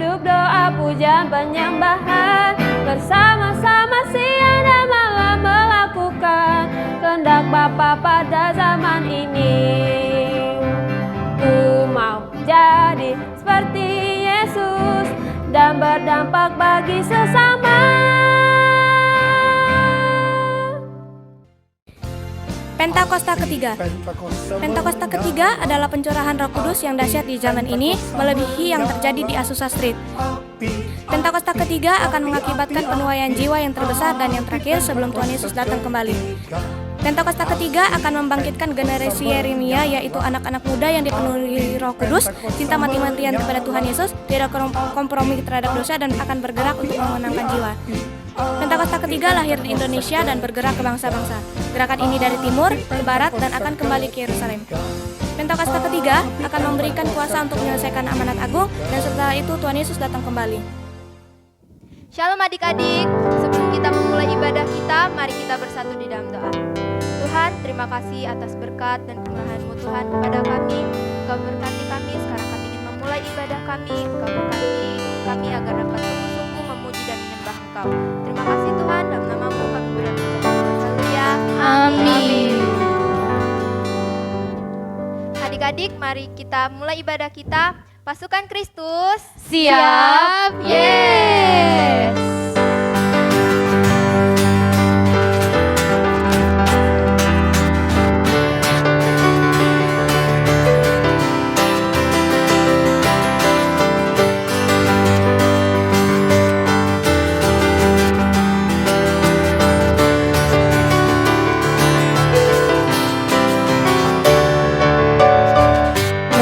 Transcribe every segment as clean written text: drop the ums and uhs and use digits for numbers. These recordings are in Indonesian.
duduk doa puja penyembahan, bersama-sama siang dan malam melakukan kehendak Bapa pada zaman ini. Ku mau jadi seperti Yesus dan berdampak bagi sesama. Pentakosta ketiga. Pentakosta ketiga adalah pencurahan Roh Kudus yang dahsyat di zaman ini, melebihi yang terjadi di Azusa Street. Pentakosta ketiga akan mengakibatkan penuaian jiwa yang terbesar dan yang terakhir sebelum Tuhan Yesus datang kembali. Pentakosta ketiga akan membangkitkan generasi Yeremia, yaitu anak-anak muda yang dipenuhi Roh Kudus, cinta mati-matian kepada Tuhan Yesus, tidak kompromi terhadap dosa, dan akan bergerak untuk memenangkan jiwa. Pentakosta ketiga lahir di Indonesia dan bergerak ke bangsa-bangsa. Gerakan ini dari timur ke barat dan akan kembali ke Yerusalem. Pentakosta ketiga akan memberikan kuasa untuk menyelesaikan amanat agung, dan setelah itu Tuhan Yesus datang kembali. Shalom adik-adik, sebelum kita memulai ibadah kita, mari kita bersatu di dalam doa. Tuhan, terima kasih atas berkat dan kemurahan-Mu Tuhan kepada kami. Engkau berkati kami, sekarang kami ingin memulai ibadah kami. Engkau berkati kami agar dapat sungguh-sungguh memuji dan menyembah Engkau. Terima kasih Tuhan, dalam nama-Mu kami berdoa. Haleluya. Amin. Adik-adik, mari kita mulai ibadah kita. Pasukan Kristus, Siap? Yes.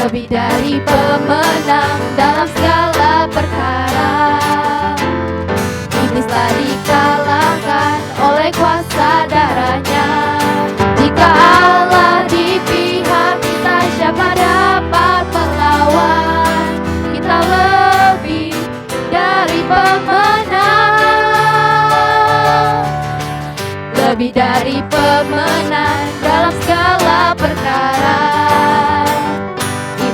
Lebih dari pemenang dalam segala perkara, iblis telah dikalahkan oleh kuasa darahnya. Jika Allah di pihak kita, siapa dapat melawan? Kita lebih dari pemenang, lebih dari pemenang dalam segala perkara.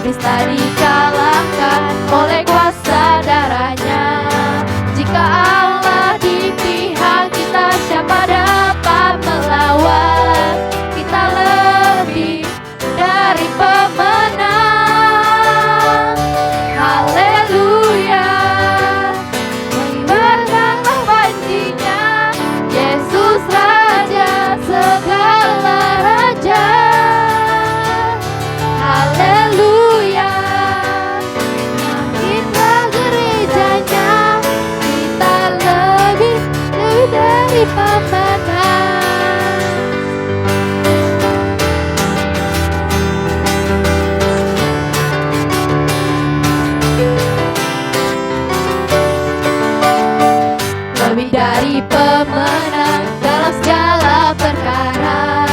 Iblis telah dikalahkan oleh kuasa darahnya. Jika Allah di pihak kita, siapa dapat melawan? Kita lebih dari pemenang. Haleluya, mengibarkanlah panjinya, Yesus Raja segala raja. Haleluya, kita gerejanya, kita lebih dari pemenang. Lebih dari pemenang dalam segala perkara.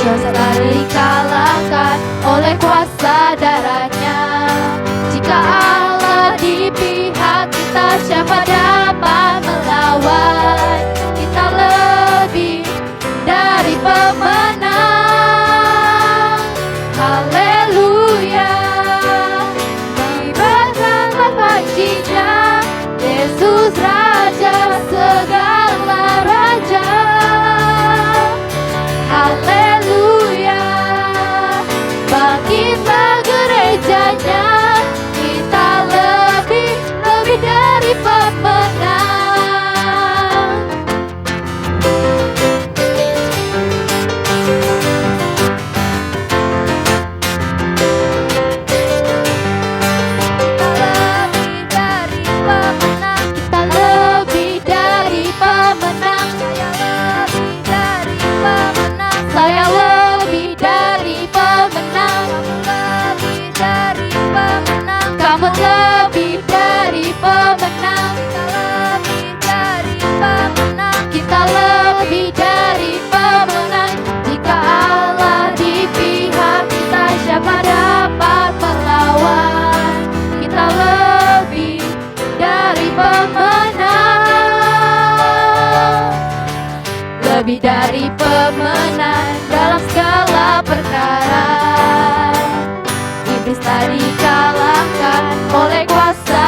Dosa telah dikalahkan oleh kuasa darahnya. Jika Allah di pihak kita, siapa dapat melawan? Kita lebih dari pemenang. Haleluya, mengibarkanlah panjinya, Yesus Raja segala raja. Haleluya, bangkitlah gerejanya, kita lebih dari pemenang. Kita lebih dari pemenang. Saya lebih dari pemenang. Kamu lebih dari pemenang. Kita lebih dari pemenang. Jika Allah di pihak kita, siapa dapat melawan? Kita lebih dari pemenang, lebih dari pemenang dalam segala perkara. Iblis telah dikalahkan oleh kuasa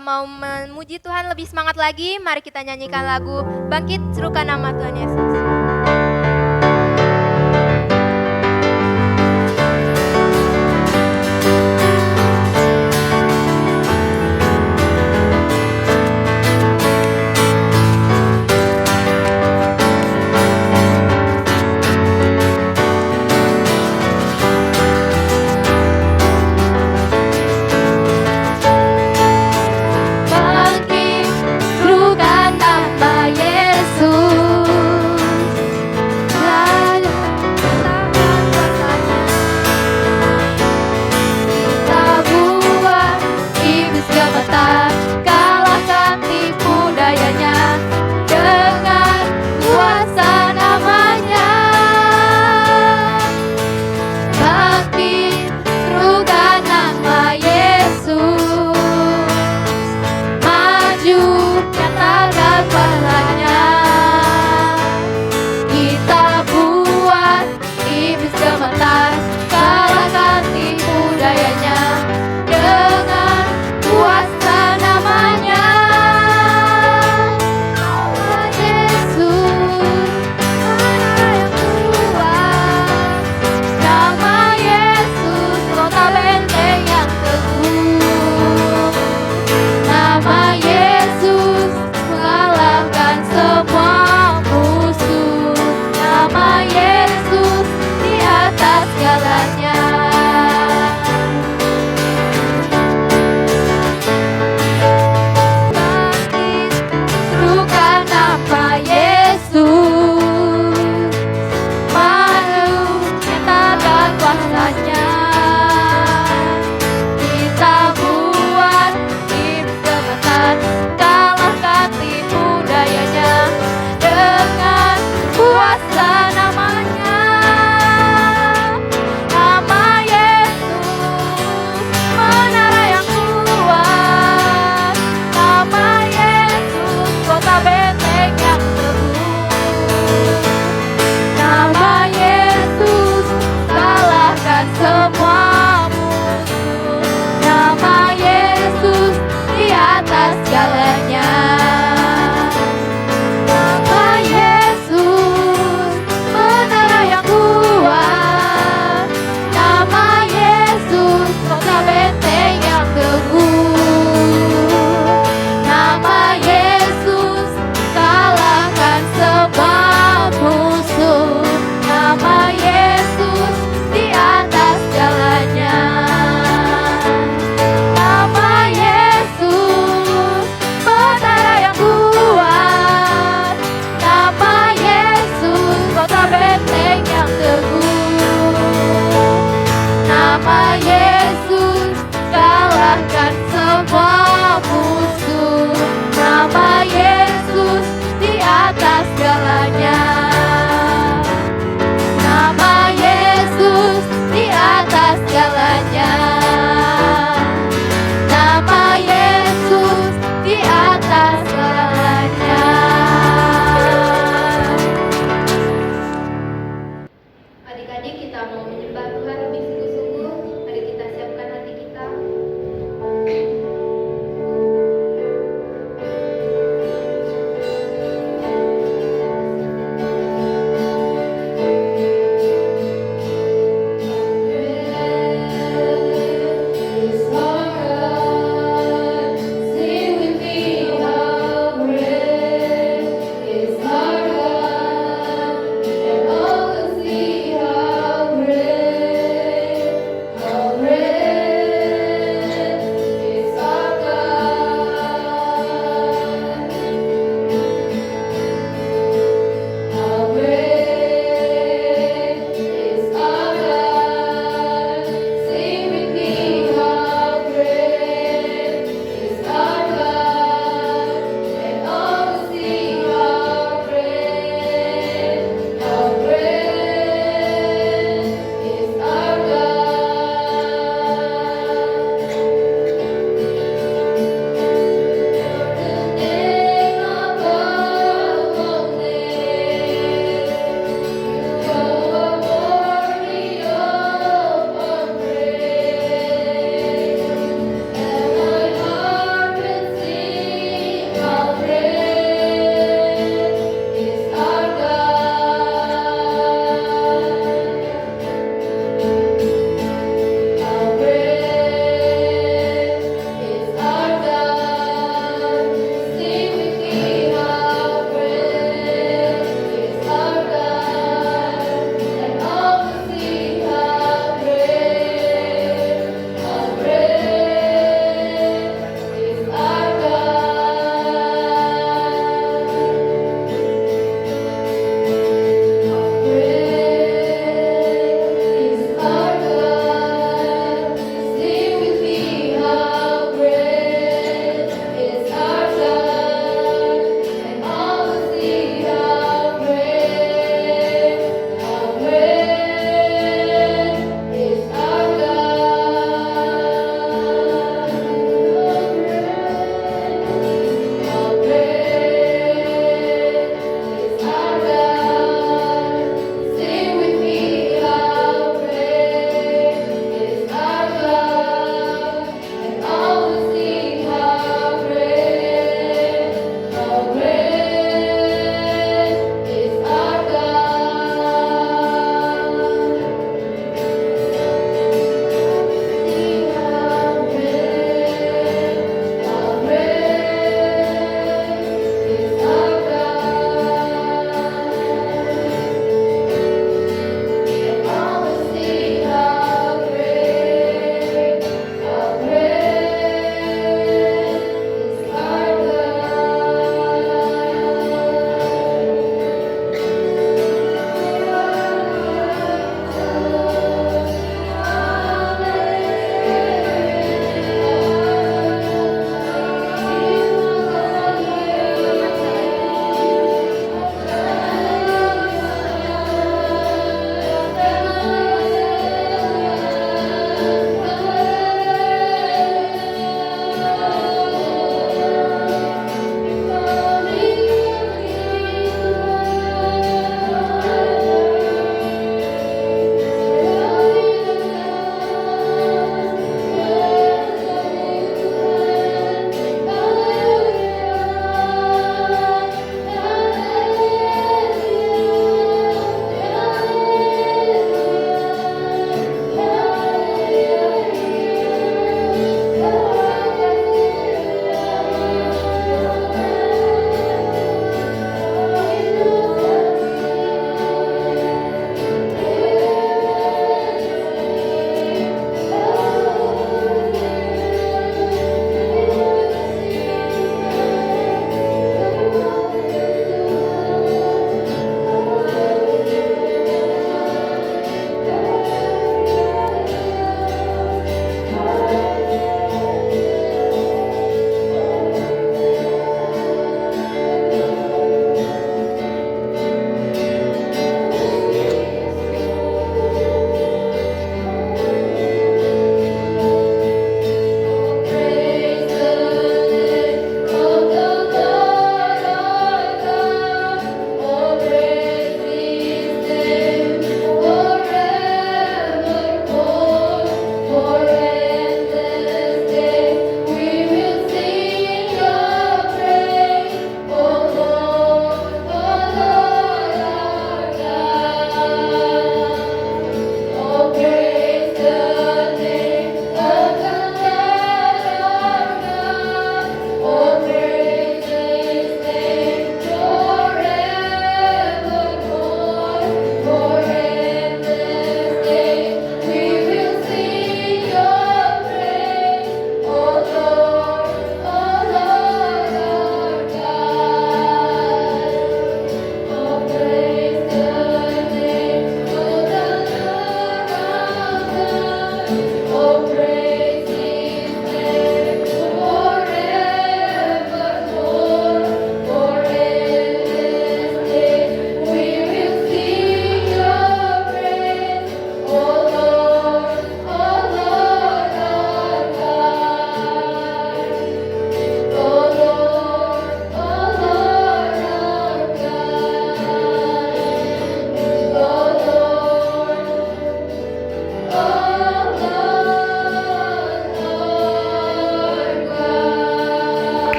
kita mau memuji Tuhan lebih semangat lagi, mari kita nyanyikan lagu Bangkit Serukan Nama Tuhan Yesus. Bangkit, serukan nama Yesus.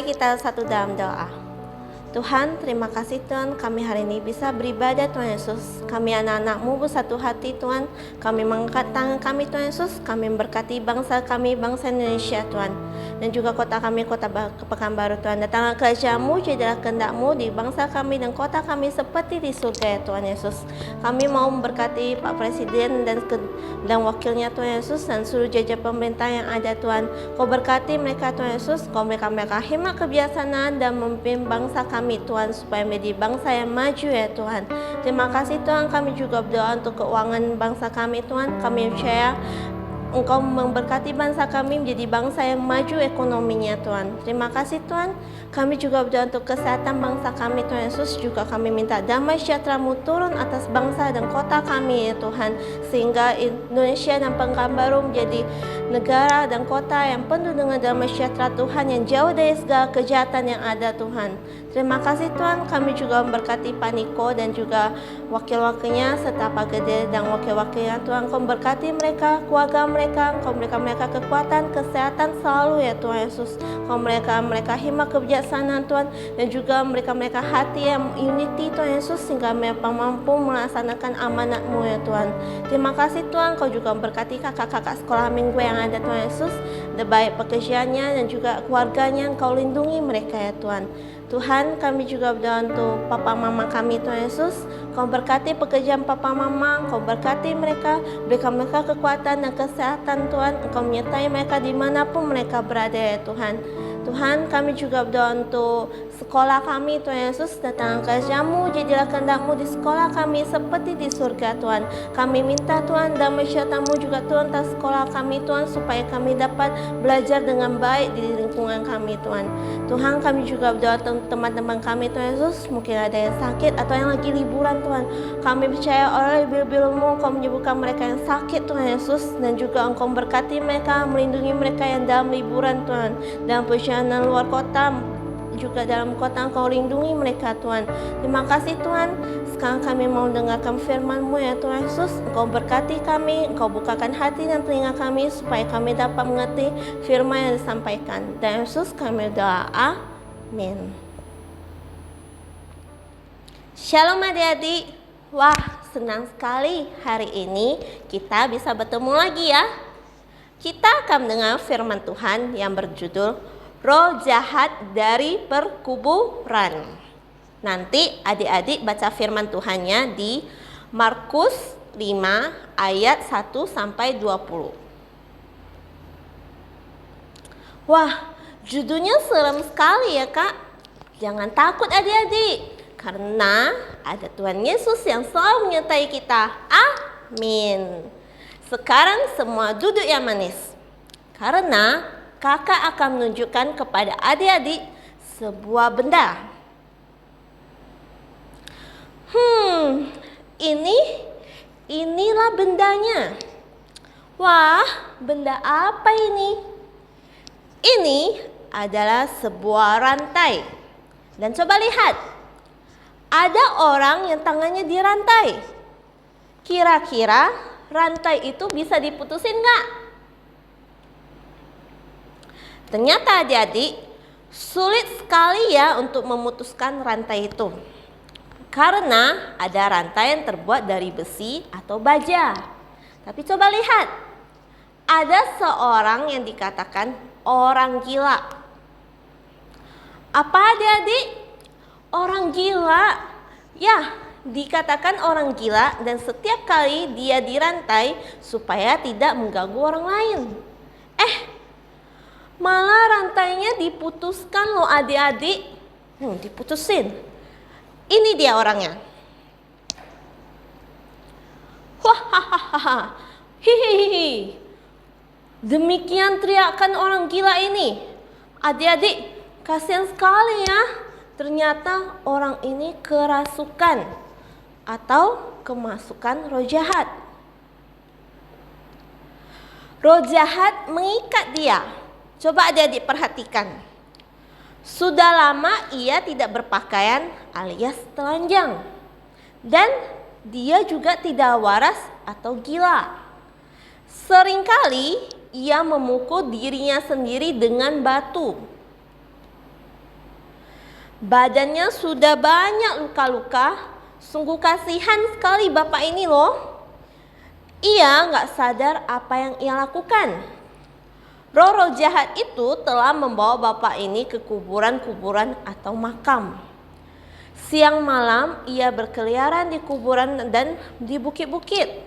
kita satu dalam doa. Tuhan, terima kasih Tuhan, kami hari ini bisa beribadah Tuhan Yesus. Kami anak-anak-Mu bersatu hati Tuhan. Kami mengangkat tangan kami Tuhan Yesus. Kami memberkati bangsa kami, bangsa Indonesia Tuhan. Dan juga kota kami, kota Pekanbaru Tuhan. Datanglah kerajaan-Mu, jadilah kehendak-Mu di bangsa kami dan kota kami seperti di surga ya Tuhan Yesus. Kami mau memberkati Pak Presiden dan wakilnya Tuhan Yesus dan seluruh jajar pemerintah yang ada Tuhan. Kau berkati mereka Tuhan Yesus. Kau mereka hemat kebijaksanaan dan memimpin bangsa kami Tuhan supaya menjadi bangsa yang maju ya Tuhan. Terima kasih Tuhan, kami juga berdoa untuk keuangan bangsa kami Tuhan. Kami percaya Engkau memberkati bangsa kami menjadi bangsa yang maju ekonominya Tuhan. Terima kasih Tuhan. Kami juga berdoa untuk kesehatan bangsa kami Tuhan Yesus. Juga kami minta damai sejahtera-Mu turun atas bangsa dan kota kami ya Tuhan. Sehingga Indonesia dan Pekanbaru menjadi negara dan kota yang penuh dengan damai sejahtera Tuhan, yang jauh dari segala kejahatan yang ada Tuhan. Terima kasih Tuhan. Kami juga memberkati Pak Niko dan juga wakil-wakilnya serta Pak Gede dan wakil-wakilnya Tuhan. Kau berkati mereka, keluarga mereka, Kau mereka kekuatan, kesehatan selalu ya Tuhan Yesus. Kau mereka hikmat kebijaksanaan Tuhan, dan juga mereka hati yang unity Tuhan Yesus, sehingga mereka mampu melaksanakan amanat-Mu ya Tuhan. Terima kasih Tuhan. Kau juga memberkati kakak-kakak sekolah minggu yang ada Tuhan Yesus, baik pekerjaannya dan juga keluarganya. Kau lindungi mereka ya Tuhan. Tuhan, kami juga berdoa untuk papa mama kami Tuhan Yesus. Kau berkati pekerjaan papa mama, Kau berkati mereka, berikan mereka kekuatan dan kesehatan Tuhan. Engkau menyertai mereka dimanapun mereka berada ya Tuhan. Tuhan, kami juga berdoa untuk sekolah kami Tuhan Yesus. Datang kerajaan-Mu, jadilah kehendak-Mu di sekolah kami seperti di surga Tuhan. Kami minta Tuhan damai sejahtera-Mu juga Tuhan atas sekolah kami Tuhan, supaya kami dapat belajar dengan baik di lingkungan kami Tuhan. Tuhan, kami juga berdoa untuk teman-teman kami Tuhan Yesus. Mungkin ada yang sakit atau yang lagi liburan Tuhan. Kami percaya oleh bil-bil-Mu Engkau menyembuhkan mereka yang sakit Tuhan Yesus, dan juga Engkau berkati mereka, melindungi mereka yang dalam liburan Tuhan. Dalam perjalanan luar kota, juga dalam kota Engkau lindungi mereka Tuhan. Terima kasih Tuhan. Sekarang kami mau dengarkan firman-Mu ya Tuhan Yesus. Engkau berkati kami, Engkau bukakan hati dan telinga kami, supaya kami dapat mengerti firman yang disampaikan. Dan Yesus kami berdoa, amin. Shalom adik-adik. Wah, senang sekali hari ini kita bisa bertemu lagi ya. Kita akan mendengar firman Tuhan yang berjudul Roh Jahat dari Perkuburan. Nanti adik-adik baca firman Tuhannya di Markus 5 ayat 1 sampai 20. Wah, judulnya serem sekali ya Kak. Jangan takut adik-adik, karena ada Tuhan Yesus yang selalu menyertai kita. Amin. Sekarang semua duduk yang manis, karena kakak akan menunjukkan kepada adik-adik sebuah benda. Inilah bendanya. Wah, benda apa ini? Ini adalah sebuah rantai. Dan coba lihat, ada orang yang tangannya dirantai. Kira-kira rantai itu bisa diputusin nggak? Ternyata adik-adik, sulit sekali ya untuk memutuskan rantai itu. Karena ada rantai yang terbuat dari besi atau baja. Tapi coba lihat, ada seorang yang dikatakan orang gila. Apa adik-adik? Orang gila. Ya, dikatakan orang gila, dan setiap kali dia dirantai supaya tidak mengganggu orang lain. Malah rantainya diputuskan loh adik-adik. Diputusin. Ini dia orangnya. Wah, hihihi. Demikian teriakan orang gila ini. Adik-adik, kasihan sekali ya. Ternyata orang ini kerasukan atau kemasukan roh jahat. Roh jahat mengikat dia. Coba adik-adik perhatikan. Sudah lama ia tidak berpakaian alias telanjang. Dan dia juga tidak waras atau gila. Seringkali ia memukul dirinya sendiri dengan batu. Badannya sudah banyak luka-luka. Sungguh kasihan sekali bapak ini loh. Ia nggak sadar apa yang ia lakukan. Roh-roh jahat itu telah membawa bapak ini ke kuburan-kuburan atau makam. Siang malam ia berkeliaran di kuburan dan di bukit-bukit,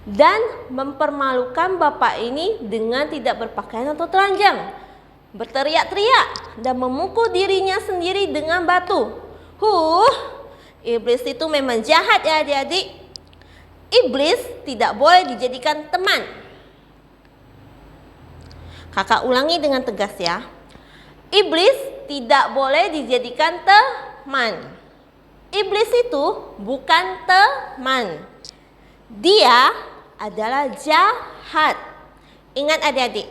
dan mempermalukan bapak ini dengan tidak berpakaian atau telanjang, berteriak-teriak dan memukul dirinya sendiri dengan batu. Iblis itu memang jahat ya adik-adik. Iblis tidak boleh dijadikan teman. Kakak ulangi dengan tegas ya. Iblis tidak boleh dijadikan teman. Iblis itu bukan teman. Dia adalah jahat. Ingat adik-adik,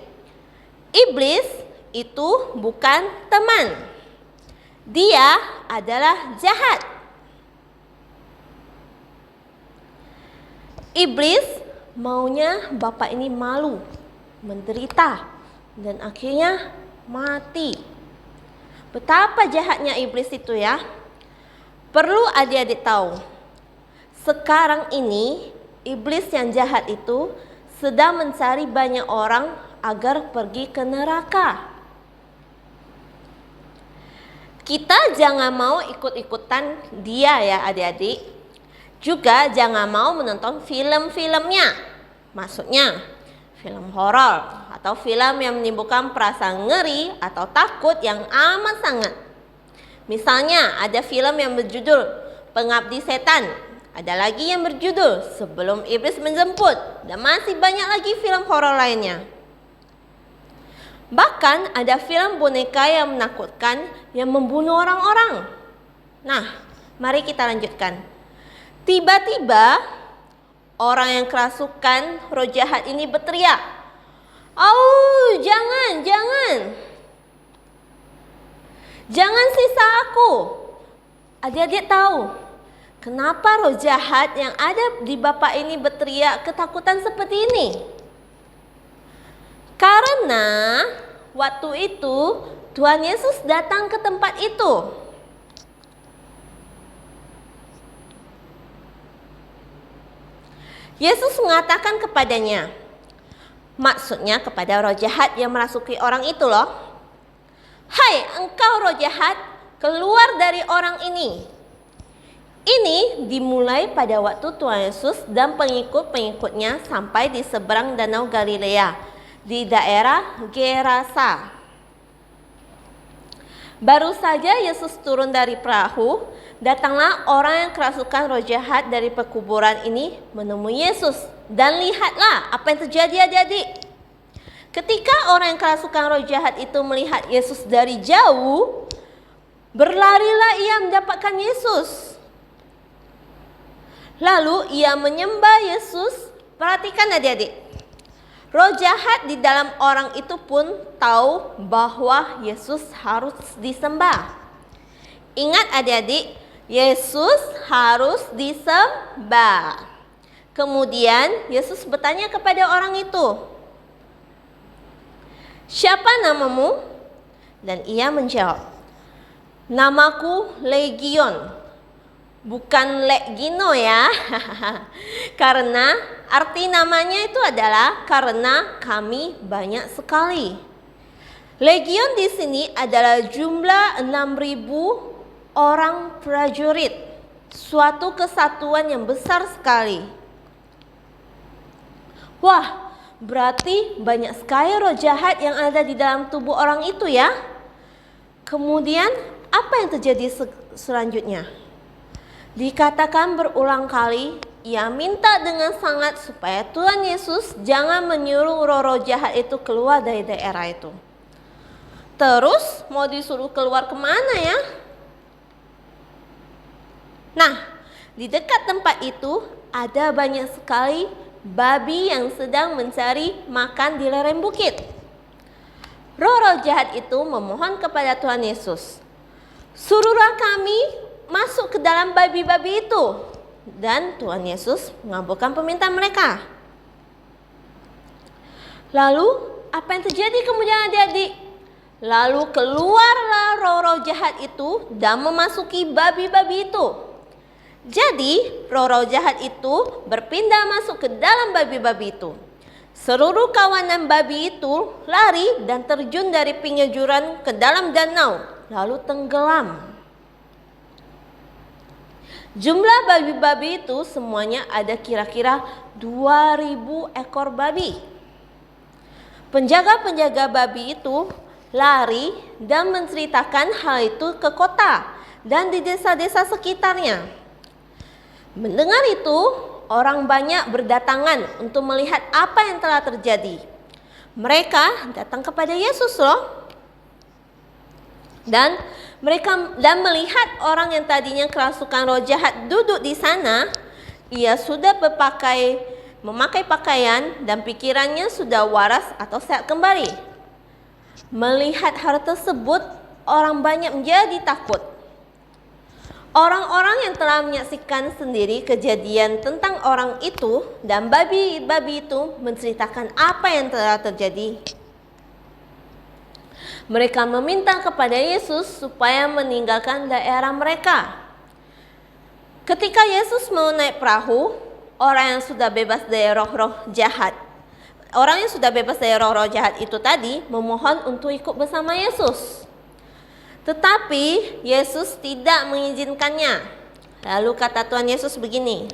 iblis itu bukan teman. Dia adalah jahat. Iblis maunya bapak ini malu, menderita, dan akhirnya mati. Betapa jahatnya iblis itu ya. Perlu adik-adik tahu, sekarang ini iblis yang jahat itu sedang mencari banyak orang agar pergi ke neraka. Kita jangan mau ikut-ikutan dia ya adik-adik. Juga jangan mau menonton film-filmnya. Maksudnya film horor atau film yang menimbulkan perasaan ngeri atau takut yang amat sangat. Misalnya ada film yang berjudul Pengabdi Setan. Ada lagi yang berjudul Sebelum Iblis Menjemput. Dan masih banyak lagi film horor lainnya. Bahkan ada film boneka yang menakutkan yang membunuh orang-orang. Nah, mari kita lanjutkan. Tiba-tiba orang yang kerasukan roh jahat ini berteriak, jangan, jangan. Jangan siksa aku." Adik-adik tahu kenapa roh jahat yang ada di bapak ini berteriak ketakutan seperti ini? Karena waktu itu Tuhan Yesus datang ke tempat itu. Yesus mengatakan kepadanya, maksudnya kepada roh jahat yang merasuki orang itu loh. "Hai engkau roh jahat, keluar dari orang ini." Ini dimulai pada waktu Tuhan Yesus dan pengikut-pengikutnya sampai di seberang Danau Galilea, di daerah Gerasa. Baru saja Yesus turun dari perahu, datanglah orang yang kerasukan roh jahat dari pekuburan ini menemui Yesus. Dan lihatlah apa yang terjadi adik-adik. Ketika orang yang kerasukan roh jahat itu melihat Yesus dari jauh, berlarilah ia mendapatkan Yesus. Lalu ia menyembah Yesus. Perhatikan adik-adik. Roh jahat di dalam orang itu pun tahu bahwa Yesus harus disembah. Ingat adik-adik, Yesus harus disembah. Kemudian Yesus bertanya kepada orang itu, "Siapa namamu?" Dan ia menjawab, "Namaku Legion." Bukan Legino ya. Karena arti namanya itu adalah karena kami banyak sekali. Legion di sini adalah jumlah 6.000 orang prajurit. Suatu kesatuan yang besar sekali. Wah, berarti banyak sekali roh jahat yang ada di dalam tubuh orang itu ya. Kemudian apa yang terjadi selanjutnya? Dikatakan berulang kali, ia minta dengan sangat supaya Tuhan Yesus jangan menyuruh roh-roh jahat itu keluar dari daerah itu. Terus mau disuruh keluar kemana ya? Nah, di dekat tempat itu ada banyak sekali babi yang sedang mencari makan di lereng bukit. Roh-roh jahat itu memohon kepada Tuhan Yesus, "Suruhlah kami masuk ke dalam babi-babi itu." Dan Tuhan Yesus mengabulkan permintaan mereka. Lalu apa yang terjadi kemudian adik-adik? Lalu keluarlah roh-roh jahat itu dan memasuki babi-babi itu. Jadi roh-roh jahat itu berpindah masuk ke dalam babi-babi itu. Seluruh kawanan babi itu lari dan terjun dari pinggir jurang ke dalam danau, lalu tenggelam. Jumlah babi-babi itu semuanya ada kira-kira 2000 ekor babi. Penjaga-penjaga babi itu lari dan menceritakan hal itu ke kota dan di desa-desa sekitarnya. Mendengar itu, orang banyak berdatangan untuk melihat apa yang telah terjadi. Mereka datang kepada Yesus loh. Dan melihat orang yang tadinya kerasukan roh jahat duduk di sana. Ia sudah memakai pakaian dan pikirannya sudah waras atau sehat kembali. Melihat hal tersebut, orang banyak menjadi takut. Orang-orang yang telah menyaksikan sendiri kejadian tentang orang itu dan babi-babi itu menceritakan apa yang telah terjadi. Mereka meminta kepada Yesus supaya meninggalkan daerah mereka. Ketika Yesus mau naik perahu, orang yang sudah bebas dari roh-roh jahat itu tadi memohon untuk ikut bersama Yesus. Tetapi Yesus tidak mengizinkannya. Lalu kata Tuhan Yesus begini,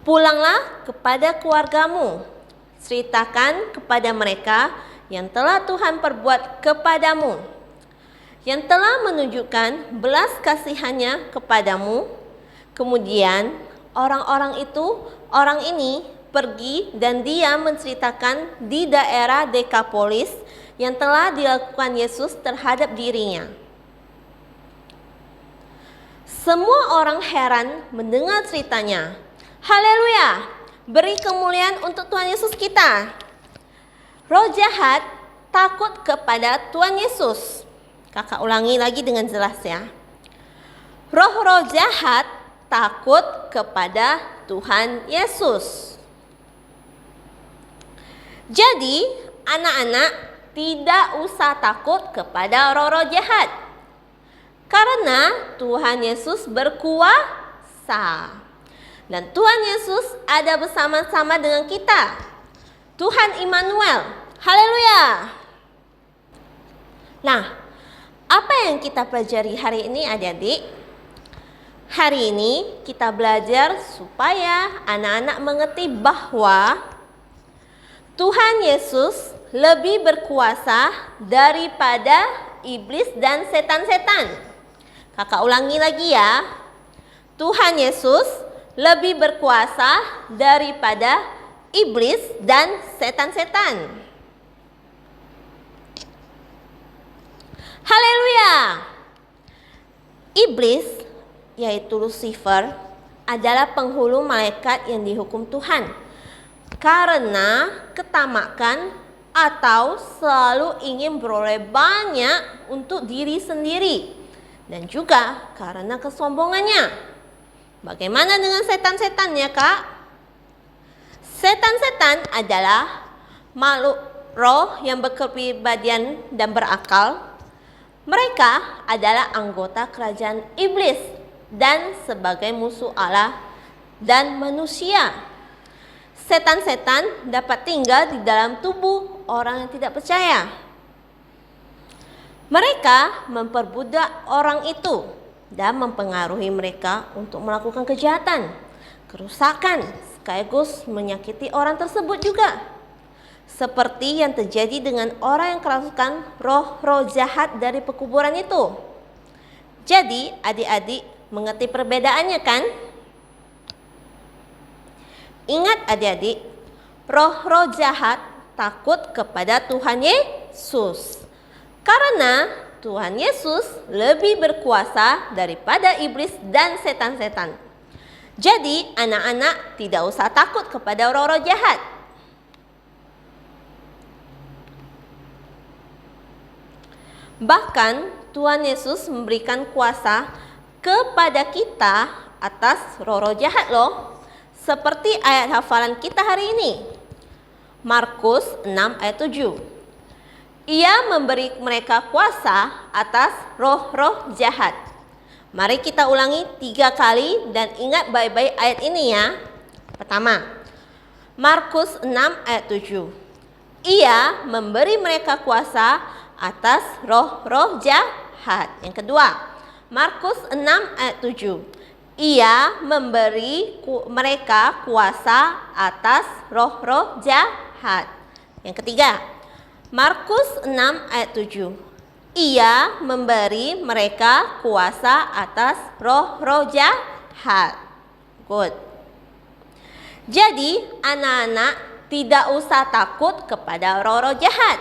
"Pulanglah kepada keluargamu, ceritakan kepada mereka yang telah Tuhan perbuat kepadamu, yang telah menunjukkan belas kasihannya kepadamu." Kemudian orang ini pergi dan dia menceritakan di daerah Dekapolis yang telah dilakukan Yesus terhadap dirinya. Semua orang heran mendengar ceritanya. Haleluya! Beri kemuliaan untuk Tuhan Yesus kita. Roh jahat takut kepada Tuhan Yesus. Kakak ulangi lagi dengan jelas ya. Roh-roh jahat takut kepada Tuhan Yesus. Jadi, anak-anak tidak usah takut kepada roh-roh jahat. Karena Tuhan Yesus berkuasa. Dan Tuhan Yesus ada bersama-sama dengan kita. Tuhan Immanuel. Haleluya. Nah, apa yang kita pelajari hari ini adik-adik? Hari ini kita belajar supaya anak-anak mengerti bahwa Tuhan Yesus lebih berkuasa daripada iblis dan setan-setan. Kakak ulangi lagi ya. Tuhan Yesus lebih berkuasa daripada iblis dan setan-setan. Haleluya. Iblis, yaitu Lucifer, adalah penghulu malaikat yang dihukum Tuhan karena ketamakan atau selalu ingin beroleh banyak untuk diri sendiri, dan juga karena kesombongannya. Bagaimana dengan setan-setan ya kak? Setan-setan adalah makhluk roh yang berkepribadian dan berakal. Mereka adalah anggota kerajaan iblis dan sebagai musuh Allah dan manusia. Setan-setan dapat tinggal di dalam tubuh orang yang tidak percaya. Mereka memperbudak orang itu dan mempengaruhi mereka untuk melakukan kejahatan, kerusakan, sekaligus menyakiti orang tersebut juga. Seperti yang terjadi dengan orang yang kerasukan roh-roh jahat dari pekuburan itu. Jadi adik-adik mengerti perbedaannya kan? Ingat adik-adik, roh-roh jahat takut kepada Tuhan Yesus. Karena Tuhan Yesus lebih berkuasa daripada iblis dan setan-setan. Jadi anak-anak tidak usah takut kepada roh-roh jahat. Bahkan Tuhan Yesus memberikan kuasa kepada kita atas roh-roh jahat loh. Seperti ayat hafalan kita hari ini. Markus 6 ayat 7. Ia memberi mereka kuasa atas roh-roh jahat. Mari kita ulangi 3 kali dan ingat baik-baik ayat ini ya. Pertama, Markus 6 ayat 7. Ia memberi mereka kuasa atas roh-roh jahat. Yang kedua, Markus 6 ayat 7. Ia memberi mereka kuasa atas roh-roh jahat. Yang ketiga, Markus 6 ayat 7. Ia memberi mereka kuasa atas roh-roh jahat. Good. Jadi anak-anak tidak usah takut kepada roh-roh jahat.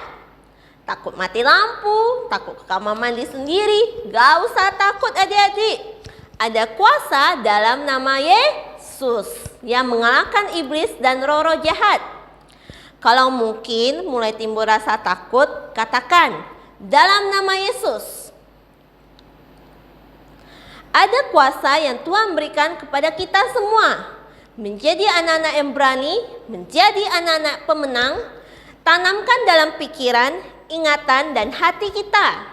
Takut mati lampu, takut ke kamar mandi sendiri. Gak usah takut adik-adik. Ada kuasa dalam nama Yesus yang mengalahkan iblis dan roh-roh jahat. Kalau mungkin mulai timbul rasa takut, katakan, dalam nama Yesus. Ada kuasa yang Tuhan berikan kepada kita semua. Menjadi anak-anak yang berani, menjadi anak-anak pemenang, tanamkan dalam pikiran, ingatan, dan hati kita.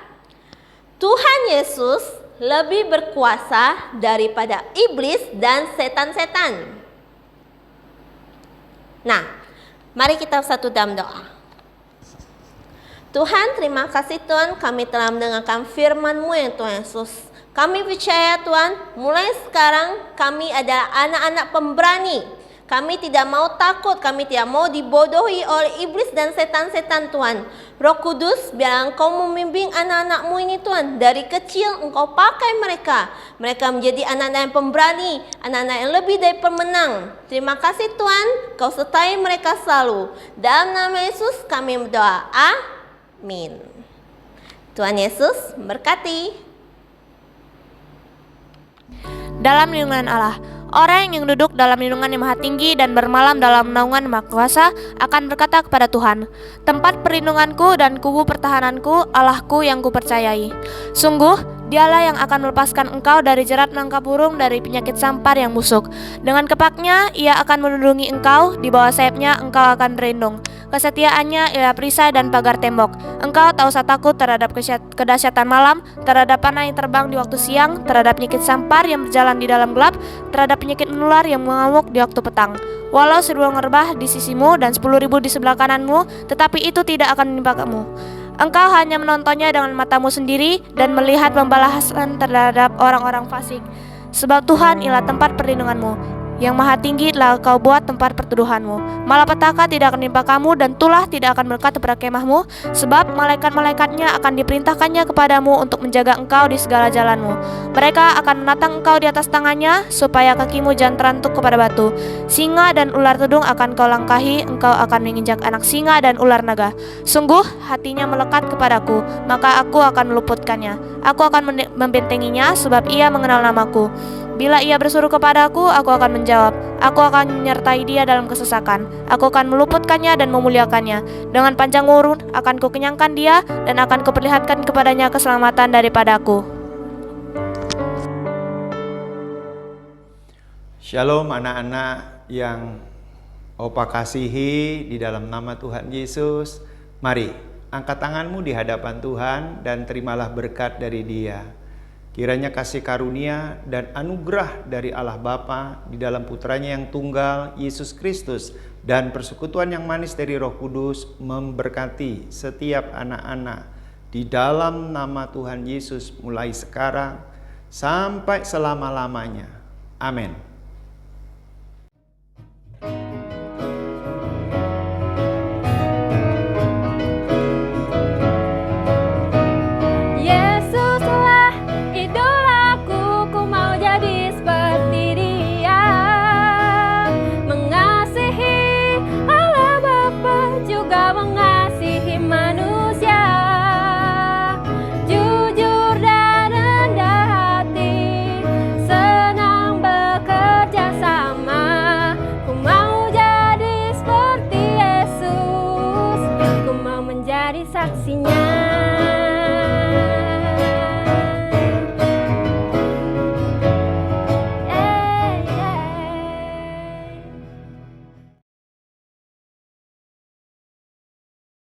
Tuhan Yesus lebih berkuasa daripada iblis dan setan-setan. Nah, mari kita satu dalam doa. Tuhan, terima kasih Tuhan, kami telah mendengarkan firman-Mu yang Tuhan Yesus. Kami percaya Tuhan, mulai sekarang kami adalah anak-anak pemberani. Kami tidak mau takut, kami tidak mau dibodohi oleh iblis dan setan-setan Tuhan. Roh Kudus, biar Engkau membimbing anak-anak-Mu ini Tuhan. Dari kecil Engkau pakai mereka. Mereka menjadi anak-anak yang pemberani, anak-anak yang lebih dari pemenang. Terima kasih Tuhan, Kau sertai mereka selalu. Dalam nama Yesus kami berdoa. Amin. Tuhan Yesus berkati. Dalam lindungan Allah, orang yang duduk dalam lindungan yang maha tinggi dan bermalam dalam naungan maha kuasa akan berkata kepada Tuhan, tempat perlindunganku dan kubu pertahananku, Allahku yang kupercayai. Sungguh, Dialah yang akan melepaskan engkau dari jerat menangkap burung, dari penyakit sampar yang busuk. Dengan kepaknya, ia akan melindungi engkau, di bawah sayapnya engkau akan berlindung. Kesetiaannya ialah perisai dan pagar tembok. Engkau tak usah takut terhadap kedahsyatan malam, terhadap panah yang terbang di waktu siang, terhadap penyakit sampar yang berjalan di dalam gelap, terhadap penyakit menular yang mengamuk di waktu petang. Walau 1000 ngerbah di sisimu dan 10.000 di sebelah kananmu, tetapi itu tidak akan menimpa kamu. Engkau hanya menontonnya dengan matamu sendiri dan melihat pembalasan terhadap orang-orang fasik. Sebab Tuhan ialah tempat perlindunganmu. Yang maha tinggi telah kau buat tempat perteduhanmu. Malapetaka tidak akan menimpa kamu dan tulah tidak akan melekat kepada kemahmu. Sebab malaikat-malaikatnya akan diperintahkannya kepadamu untuk menjaga engkau di segala jalanmu. Mereka akan menatang engkau di atas tangannya, supaya kakimu jangan terantuk kepada batu. Singa dan ular tedung akan kau langkahi, engkau akan menginjak anak singa dan ular naga. Sungguh hatinya melekat kepadaku, maka aku akan meluputkannya. Aku akan membentenginya, sebab ia mengenal namaku. Bila ia berseru kepadaku, aku akan menjawab. Aku akan menyertai dia dalam kesesakan. Aku akan meluputkannya dan memuliakannya. Dengan panjang umur akan kukenyangkan dia, dan akan kuperlihatkan kepadanya keselamatan daripadaku. Shalom anak-anak yang Opa kasihi di dalam nama Tuhan Yesus. Mari, angkat tanganmu di hadapan Tuhan dan terimalah berkat dari Dia. Kiranya kasih karunia dan anugerah dari Allah Bapa di dalam putranya yang tunggal, Yesus Kristus, dan persekutuan yang manis dari Roh Kudus memberkati setiap anak-anak di dalam nama Tuhan Yesus mulai sekarang sampai selama-lamanya. Amin. Saksinya.